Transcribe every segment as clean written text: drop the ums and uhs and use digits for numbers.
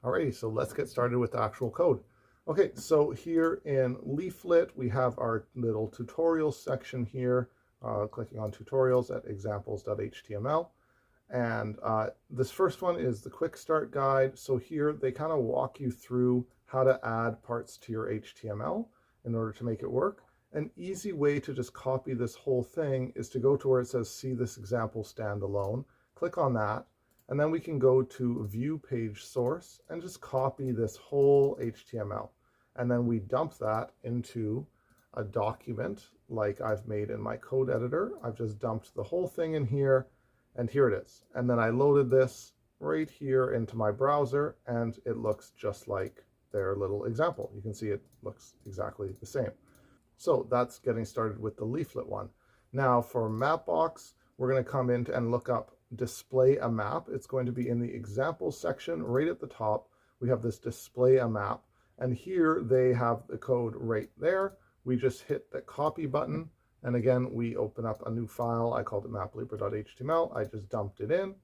Alrighty, so let's get started with the actual code. Okay, so here in Leaflet, we have our little tutorial section here, clicking on tutorials at examples.html. And this first one is the quick start guide. So here they kind of walk you through how to add parts to your HTML in order to make it work. An easy way to just copy this whole thing is to go to where it says see this example standalone, click on that, and then we can go to view page source and just copy this whole HTML. And then we dump that into a document like I've made in my code editor. I've just dumped the whole thing in here, and here it is. And then I loaded this right here into my browser, and it looks just like their little example. You can see it looks exactly the same. So that's getting started with the Leaflet one. Now for Mapbox, we're going to come in and look up display a map. It's going to be in the example section right at the top. We have this display a map, and here they have the code right there. We just hit the copy button, and again we open up a new file. I called it maplibra.html. I just dumped it in,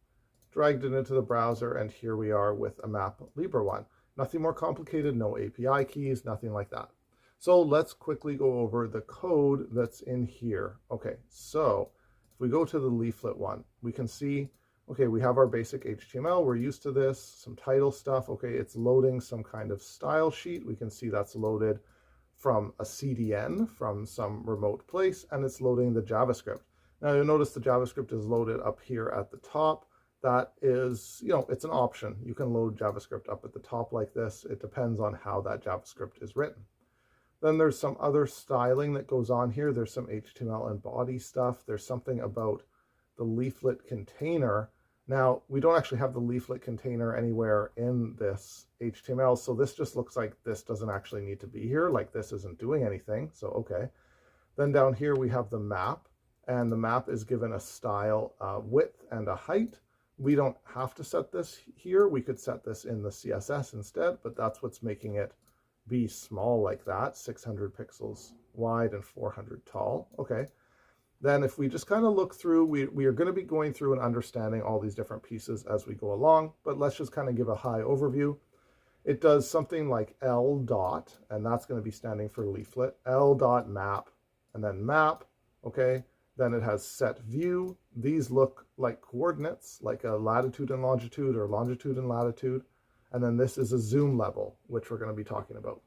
dragged it into the browser, and here we are with a MapLibra one. Nothing more complicated, no API keys, nothing like that. So let's quickly go over the code that's in here. Okay, so if we go to the Leaflet one, we can see, okay, we have our basic HTML. We're used to this, some title stuff. Okay, it's loading some kind of style sheet. We can see that's loaded from a CDN from some remote place, and it's loading the JavaScript. Now you'll notice the JavaScript is loaded up here at the top. That is, it's an option. You can load JavaScript up at the top like this. It depends on how that JavaScript is written. Then there's some other styling that goes on here. There's some HTML and body stuff. There's something about the leaflet container. Now, we don't actually have the leaflet container anywhere in this HTML, so this just looks like this doesn't actually need to be here, like this isn't doing anything, so okay. Then down here we have the map, and the map is given a style width and a height. We don't have to set this here. We could set this in the CSS instead, but that's what's making it be small like that, 600 pixels wide and 400 tall. Okay. Then if we just kind of look through, we are going to be going through and understanding all these different pieces as we go along, but let's just kind of give a high overview. It does something like L dot, and that's going to be standing for leaflet, L dot map, and then map, okay? Then it has set view. These look like coordinates, like a latitude and longitude or longitude and latitude. And then this is a zoom level, which we're going to be talking about.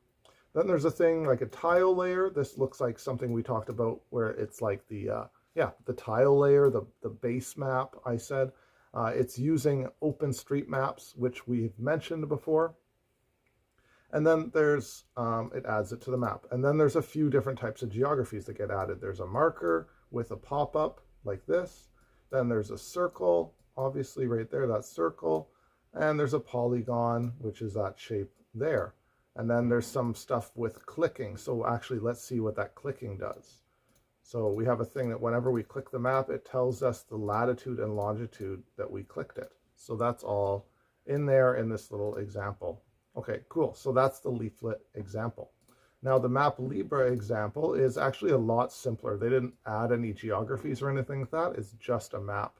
Then there's a thing like a tile layer. This looks like something we talked about where it's like the tile layer, the base map, I said. It's using OpenStreetMaps, which we've mentioned before. And then there's, it adds it to the map. And then there's a few different types of geographies that get added. There's a marker with a pop-up like this. Then there's a circle, obviously right there, that circle. And there's a polygon, which is that shape there. And then there's some stuff with clicking. So actually, let's see what that clicking does. So we have a thing that whenever we click the map, it tells us the latitude and longitude that we clicked it. So that's all in there in this little example. Okay, cool. So that's the leaflet example. Now the MapLibra example is actually a lot simpler. They didn't add any geographies or anything like that. It's just a map.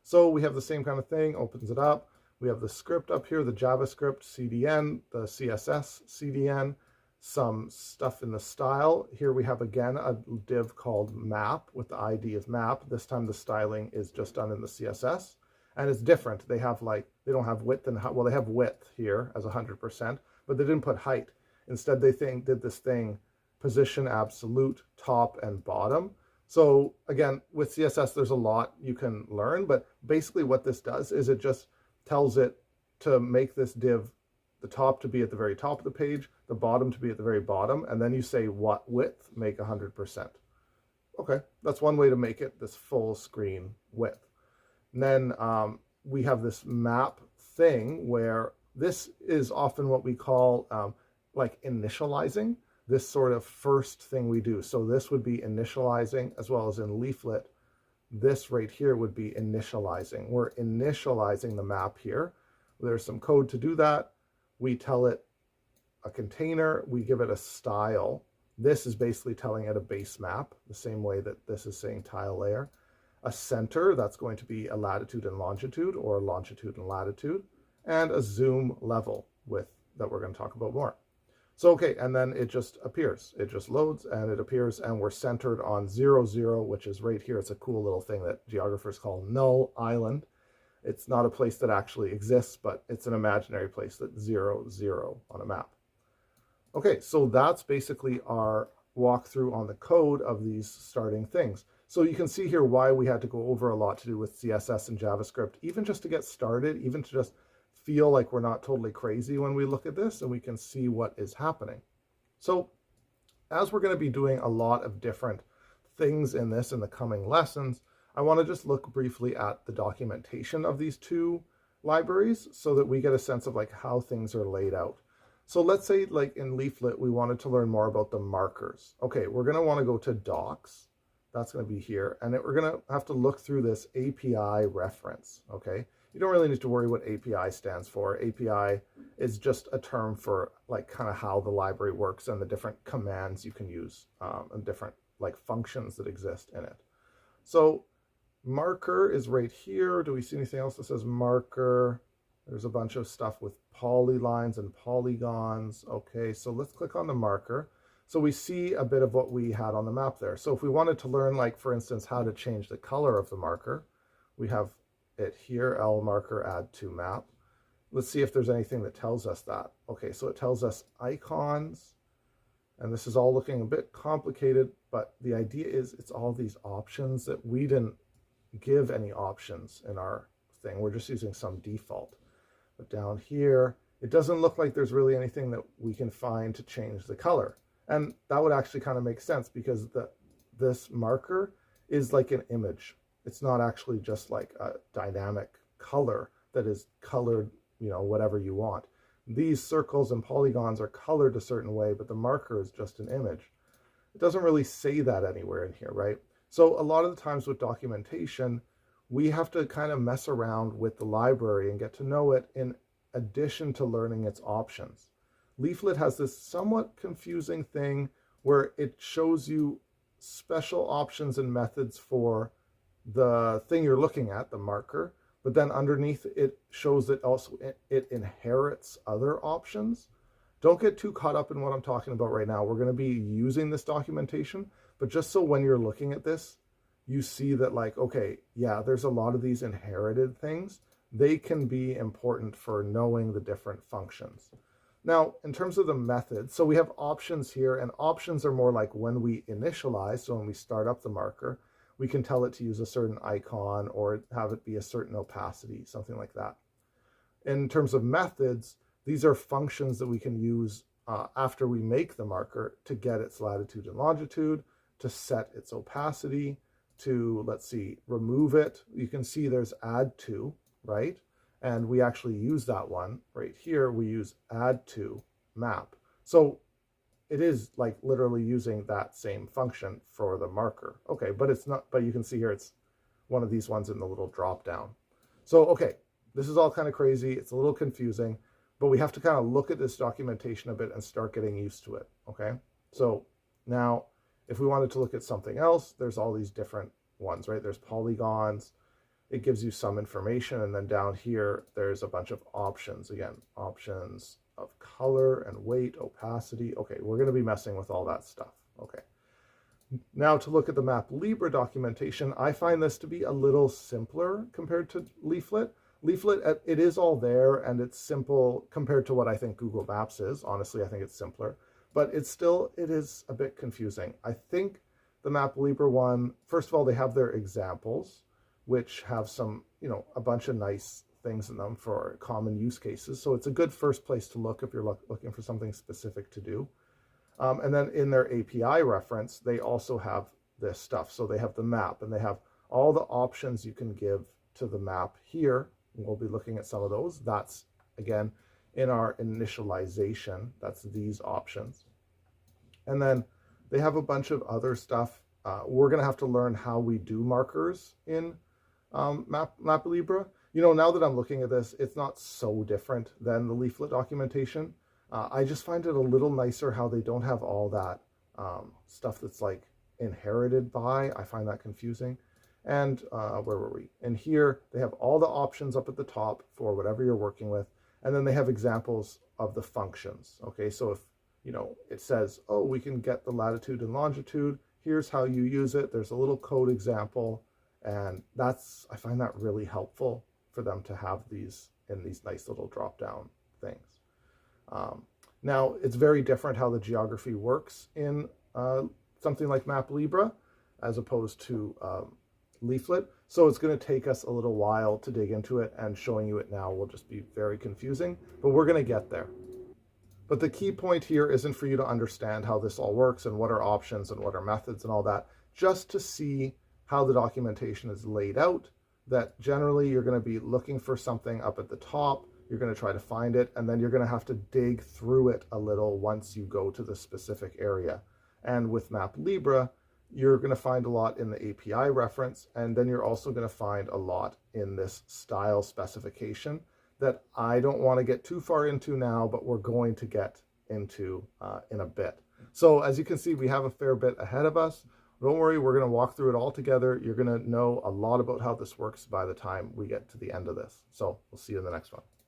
So we have the same kind of thing, opens it up. We have the script up here, the JavaScript CDN, the CSS CDN, some stuff in the style. Here we have, again, a div called map with the ID of map. This time the styling is just done in the CSS. And it's different. They have they don't have width and height. Well, they have width here as 100%, but they didn't put height. Instead, they did this thing, position absolute, top and bottom. So again, with CSS, there's a lot you can learn, but basically what this does is it just tells it to make this div, the top to be at the very top of the page, the bottom to be at the very bottom, and then you say what width, make 100%. Okay, that's one way to make it this full screen width. And then we have this map thing where this is often what we call like initializing, this sort of first thing we do. So this would be initializing, as well as in leaflet. This right here would be initializing. We're initializing the map here. There's some code to do that. We tell it a container, we give it a style. This is basically telling it a base map, the same way that this is saying tile layer. A center, that's going to be a latitude and longitude, or longitude and latitude. And a zoom level, that we're going to talk about more. So, okay, and then it just appears. It just loads and it appears, and we're centered on 0, 0, which is right here. It's a cool little thing that geographers call null island. It's not a place that actually exists, but it's an imaginary place that's 0, 0 on a map. Okay, so that's basically our walkthrough on the code of these starting things. So you can see here why we had to go over a lot to do with CSS and JavaScript, even just to get started, even to just feel like we're not totally crazy when we look at this and we can see what is happening. So as we're going to be doing a lot of different things in this in the coming lessons, I want to just look briefly at the documentation of these two libraries so that we get a sense of like how things are laid out. So let's say like in Leaflet, we wanted to learn more about the markers. Okay, we're going to want to go to docs. That's going to be here. And we're going to have to look through this API reference. Okay, you don't really need to worry what API stands for. API is just a term for like kind of how the library works and the different commands you can use and different like functions that exist in it. So marker is right here. Do we see anything else that says marker? There's a bunch of stuff with polylines and polygons. Okay, so let's click on the marker. So we see a bit of what we had on the map there. So if we wanted to learn, like for instance, how to change the color of the marker, we have it here, L marker add to map. Let's see if there's anything that tells us that. Okay, so it tells us icons, and this is all looking a bit complicated, but the idea is it's all these options that we didn't give any options in our thing. We're just using some default. But down here, it doesn't look like there's really anything that we can find to change the color. And that would actually kind of make sense because this marker is like an image. It's not actually just like a dynamic color that is colored, you know, whatever you want. These circles and polygons are colored a certain way, but the marker is just an image. It doesn't really say that anywhere in here, right? So a lot of the times with documentation, we have to kind of mess around with the library and get to know it in addition to learning its options. Leaflet has this somewhat confusing thing where it shows you special options and methods for the thing you're looking at, the marker, but then underneath it shows that also it inherits other options. Don't get too caught up in what I'm talking about right now. We're going to be using this documentation, but just so when you're looking at this, you see that like, okay, yeah, there's a lot of these inherited things. They can be important for knowing the different functions. Now, in terms of the method, so we have options here, and options are more like when we initialize, so when we start up the marker, we can tell it to use a certain icon or have it be a certain opacity, something like that. In terms of methods, these are functions that we can use after we make the marker to get its latitude and longitude, to set its opacity, to, let's see, remove it. You can see there's add to, right? And we actually use that one right here. We use add to map. So it is like literally using that same function for the marker. Okay, but it's not, but you can see here it's one of these ones in the little drop down. So, okay, this is all kind of crazy. It's a little confusing, but we have to kind of look at this documentation a bit and start getting used to it, okay? So now, if we wanted to look at something else, there's all these different ones, right? There's polygons. It gives you some information. And then down here, there's a bunch of options. Again, options of color and weight, opacity. Okay, we're going to be messing with all that stuff. Okay. Now to look at the MapLibre documentation, I find this to be a little simpler compared to Leaflet. Leaflet, it is all there and it's simple compared to what I think Google Maps is. Honestly, I think it's simpler. But it is a bit confusing. I think the MapLibre one, first of all, they have their examples, which have some, you know, a bunch of nice things in them for common use cases. So it's a good first place to look if you're looking for something specific to do. And then in their API reference, they also have this stuff. So they have the map and they have all the options you can give to the map here. We'll be looking at some of those. That's, again, in our initialization, that's these options. And then they have a bunch of other stuff. We're going to have to learn how we do markers in MapLibre. You know, now that I'm looking at this, it's not so different than the Leaflet documentation. I just find it a little nicer how they don't have all that stuff that's like inherited by. I find that confusing. And where were we? And here they have all the options up at the top for whatever you're working with. And then they have examples of the functions. Okay, so if it says, oh, we can get the latitude and longitude, here's how you use it. There's a little code example, and I find that really helpful for them to have these in these nice little drop-down things. Now, it's very different how the geography works in something like MapLibra as opposed to Leaflet. So it's going to take us a little while to dig into it, and showing you it now will just be very confusing, but we're going to get there. But the key point here isn't for you to understand how this all works and what are options and what are methods and all that, just to see how the documentation is laid out, that generally you're going to be looking for something up at the top, you're going to try to find it, and then you're going to have to dig through it a little once you go to the specific area. And with MapLibra, you're going to find a lot in the API reference, and then you're also going to find a lot in this style specification that I don't want to get too far into now, but we're going to get into in a bit. So as you can see, we have a fair bit ahead of us. Don't worry, we're going to walk through it all together. You're going to know a lot about how this works by the time we get to the end of this. So we'll see you in the next one.